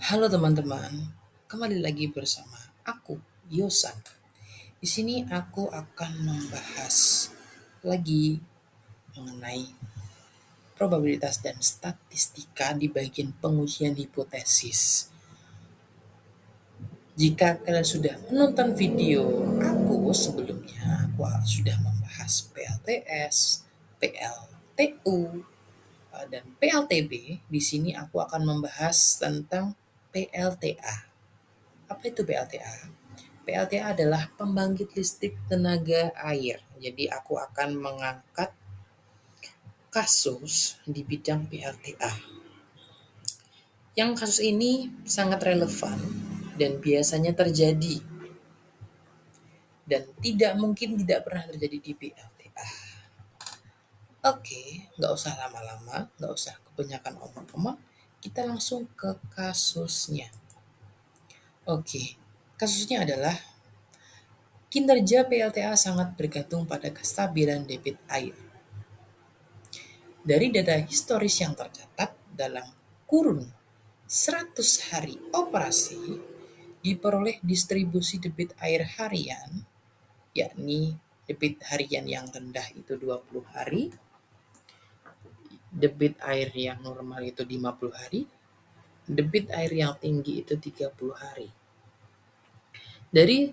Halo teman-teman, kembali lagi bersama aku, Yosan. Di sini aku akan membahas lagi mengenai probabilitas dan statistika di bagian pengujian hipotesis. Jika kalian sudah menonton video aku sebelumnya, aku sudah membahas PLTS, PLTU, dan PLTB. Di sini aku akan membahas tentang PLTA. Apa itu PLTA? PLTA adalah pembangkit listrik tenaga air. Jadi aku akan mengangkat kasus di bidang PLTA. Yang kasus ini sangat relevan dan biasanya terjadi dan tidak mungkin tidak pernah terjadi di PLTA. Oke, nggak usah lama-lama, nggak usah kebanyakan omong-omong, kita langsung ke kasusnya. Oke, kasusnya adalah kinerja PLTA sangat bergantung pada kestabilan debit air. Dari data historis yang tercatat dalam kurun 100 hari operasi, diperoleh distribusi debit air harian, yakni debit harian yang rendah itu 20 hari, debit air yang normal itu 50 hari, debit air yang tinggi itu 30 hari. Dari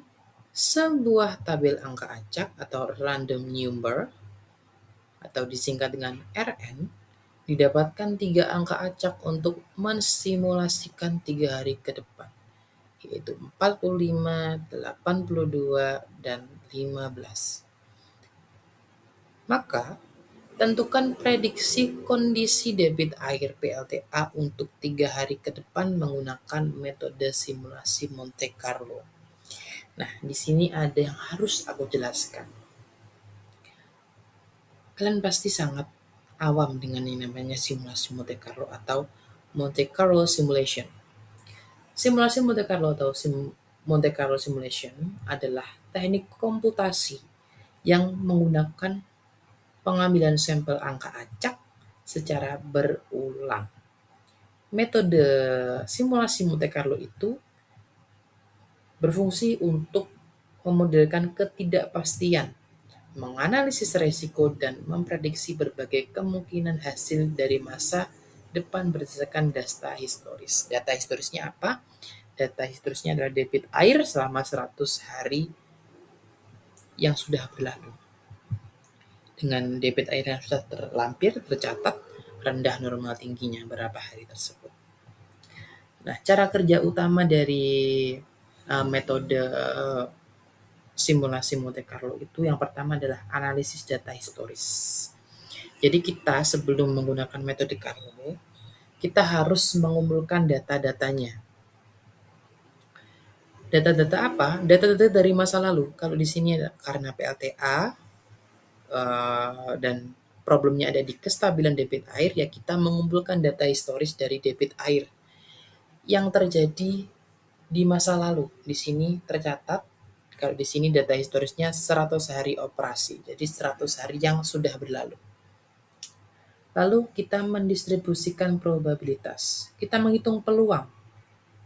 sebuah tabel angka acak atau random number atau disingkat dengan RN, didapatkan 3 angka acak untuk mensimulasikan 3 hari ke depan, yaitu 45, 82, dan 15. Maka, tentukan prediksi kondisi debit air PLTA untuk 3 hari ke depan menggunakan metode simulasi Monte Carlo. Nah, di sini ada yang harus aku jelaskan. Kalian pasti sangat awam dengan yang namanya simulasi Monte Carlo atau Monte Carlo Simulation. Simulasi Monte Carlo atau Monte Carlo Simulation adalah teknik komputasi yang menggunakan pengambilan sampel angka acak secara berulang. Metode simulasi Monte Carlo itu berfungsi untuk memodelkan ketidakpastian, menganalisis resiko, dan memprediksi berbagai kemungkinan hasil dari masa depan berdasarkan data historis. Data historisnya apa? Data historisnya adalah debit air selama 100 hari yang sudah berlalu. Dengan debit air yang sudah terlampir, tercatat rendah normal tingginya berapa hari tersebut. Nah, cara kerja utama dari metode simulasi Monte Carlo itu yang pertama adalah analisis data historis. Jadi kita sebelum menggunakan metode Carlo, kita harus mengumpulkan data-datanya. Data-data apa? Data-data dari masa lalu. Kalau di sini karena PLTA dan problemnya ada di kestabilan debit air, ya kita mengumpulkan data historis dari debit air yang terjadi di masa lalu. Di sini tercatat, kalau di sini data historisnya 100 hari operasi, jadi 100 hari yang sudah berlalu. Lalu kita mendistribusikan probabilitas. Kita menghitung peluang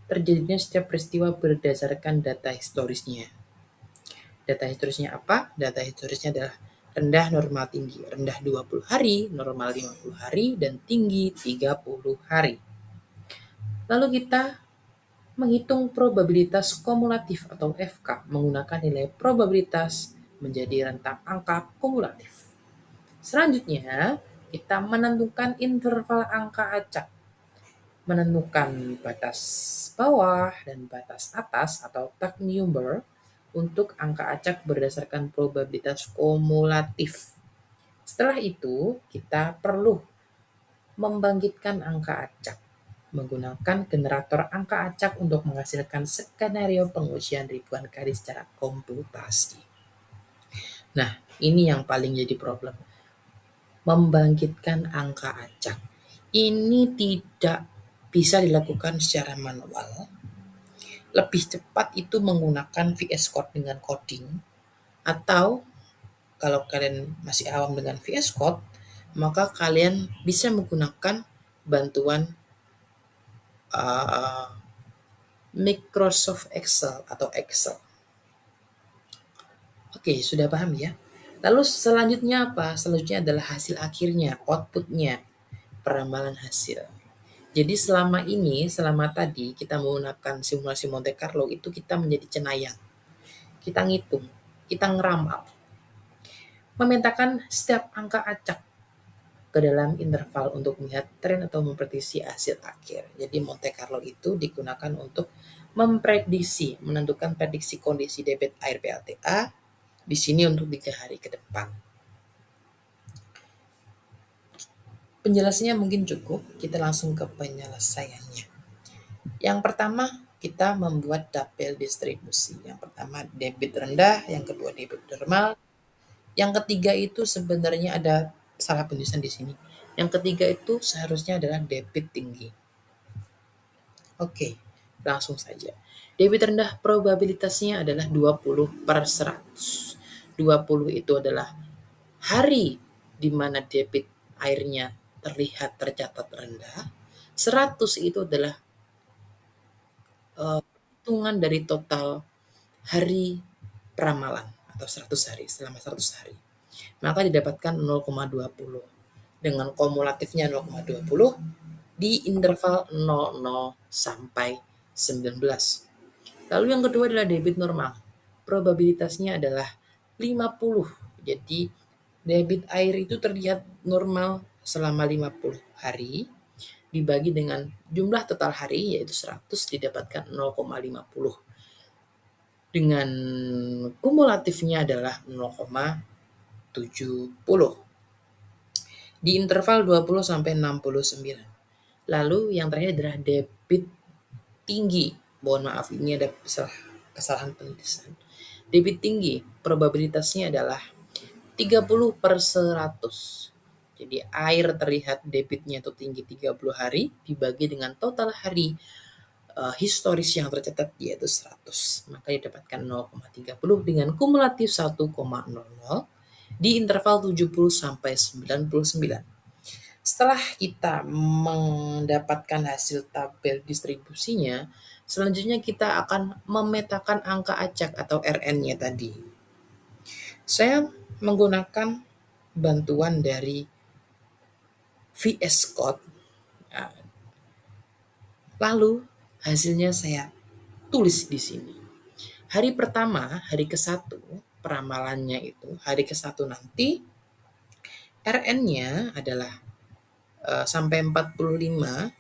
terjadinya setiap peristiwa berdasarkan data historisnya. Data historisnya apa? Data historisnya adalah rendah, normal, tinggi. Rendah 20 hari, normal 50 hari, dan tinggi 30 hari. Lalu kita menghitung probabilitas kumulatif atau FK menggunakan nilai probabilitas menjadi rentang angka kumulatif. Selanjutnya, kita menentukan interval angka acak, menentukan batas bawah dan batas atas atau tag number untuk angka acak berdasarkan probabilitas kumulatif. Setelah itu, kita perlu membangkitkan angka acak menggunakan generator angka acak untuk menghasilkan skenario pengujian ribuan kali secara komputasi. Nah, ini yang paling jadi problem. Membangkitkan angka acak. Ini tidak bisa dilakukan secara manual. Lebih cepat itu menggunakan VS Code dengan coding, atau kalau kalian masih awam dengan VS Code, maka kalian bisa menggunakan bantuan Microsoft Excel atau Excel. Oke, sudah paham ya? Lalu selanjutnya apa? Selanjutnya adalah hasil akhirnya, outputnya, peramalan hasil. Jadi selama tadi kita menggunakan simulasi Monte Carlo itu kita menjadi cenayang. Kita ngitung, kita ngeramal, memetakan setiap angka acak ke dalam interval untuk melihat tren atau memprediksi hasil akhir. Jadi Monte Carlo itu digunakan untuk memprediksi, menentukan prediksi kondisi debit air PLTA di sini untuk 3 hari ke depan. Penjelasannya mungkin cukup, kita langsung ke penyelesaiannya. Yang pertama, kita membuat tabel distribusi. Yang pertama debit rendah, yang kedua debit normal, yang ketiga itu sebenarnya ada salah penulisan di sini. Yang ketiga itu seharusnya adalah debit tinggi. Oke, langsung saja. Debit rendah probabilitasnya adalah 20/100. 20 itu adalah hari di mana debit airnya terlihat tercatat rendah. 100 itu adalah hitungan dari total hari peramalan atau 100 hari, selama 100 hari. Maka didapatkan 0,20 dengan kumulatifnya 0,20 di interval 00 sampai 19. Lalu yang kedua adalah debit normal. Probabilitasnya adalah 50. Jadi debit air itu terlihat normal selama 50 hari dibagi dengan jumlah total hari yaitu 100 didapatkan 0,50 dengan kumulatifnya adalah 0,70 di interval 20 sampai 69. Lalu yang terakhir adalah debit tinggi. Mohon maaf ini ada kesalahan penulisan. Debit tinggi probabilitasnya adalah 30/100. Jadi air terlihat debitnya itu tinggi 30 hari dibagi dengan total hari historis yang tercatat yaitu 100. Maka didapatkan 0,30 dengan kumulatif 1,00 di interval 70 sampai 99. Setelah kita mendapatkan hasil tabel distribusinya, selanjutnya kita akan memetakan angka acak atau RN-nya tadi. Saya menggunakan bantuan dari VS Code. Nah, lalu hasilnya saya tulis di sini. Hari pertama, hari ke-1, peramalannya itu, hari ke-1 nanti RN-nya adalah sampai 45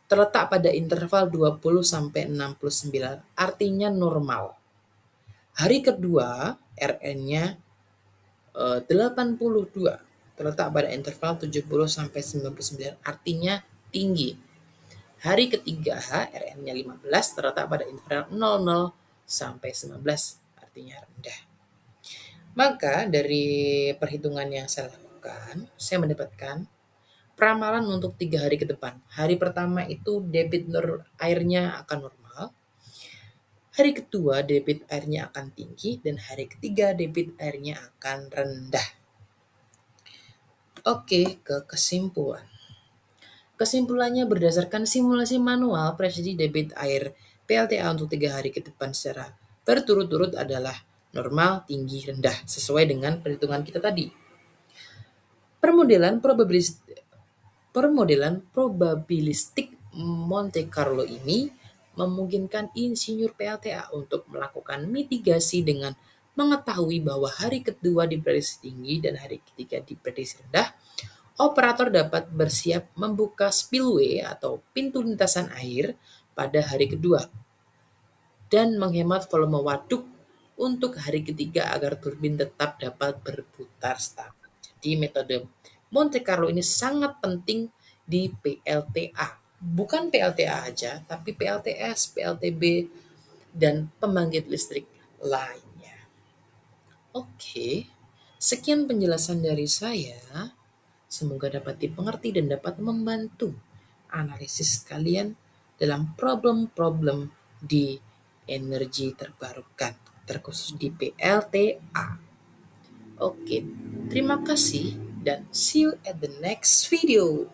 terletak pada interval 20 sampai 69, artinya normal. Hari kedua RN-nya 82 terletak pada interval 70 sampai 99, artinya tinggi. Hari ketiga RN-nya 15 terletak pada interval 00 sampai 19, artinya rendah. Maka dari perhitungan yang saya lakukan, saya mendapatkan peramalan untuk 3 hari ke depan. Hari pertama itu debit airnya akan normal. Hari kedua debit airnya akan tinggi dan hari ketiga debit airnya akan rendah. Oke, ke kesimpulan. Kesimpulannya berdasarkan simulasi manual prediksi debit air PLTA untuk 3 hari ke depan secara berturut-turut adalah normal, tinggi, rendah sesuai dengan perhitungan kita tadi. Permodelan probabilistik Monte Carlo ini memungkinkan insinyur PLTA untuk melakukan mitigasi dengan mengetahui bahwa hari kedua diprediksi tinggi dan hari ketiga diprediksi rendah. Operator dapat bersiap membuka spillway atau pintu lintasan air pada hari kedua dan menghemat volume waduk untuk hari ketiga agar turbin tetap dapat berputar stabil. Jadi metode Monte Carlo ini sangat penting di PLTA. Bukan PLTA aja, tapi PLTS, PLTB, dan pembangkit listrik lainnya. Oke, sekian penjelasan dari saya. Semoga dapat dimengerti dan dapat membantu analisis kalian dalam problem-problem di energi terbarukan, terkhusus di PLTA. Oke, terima kasih dan see you at the next video.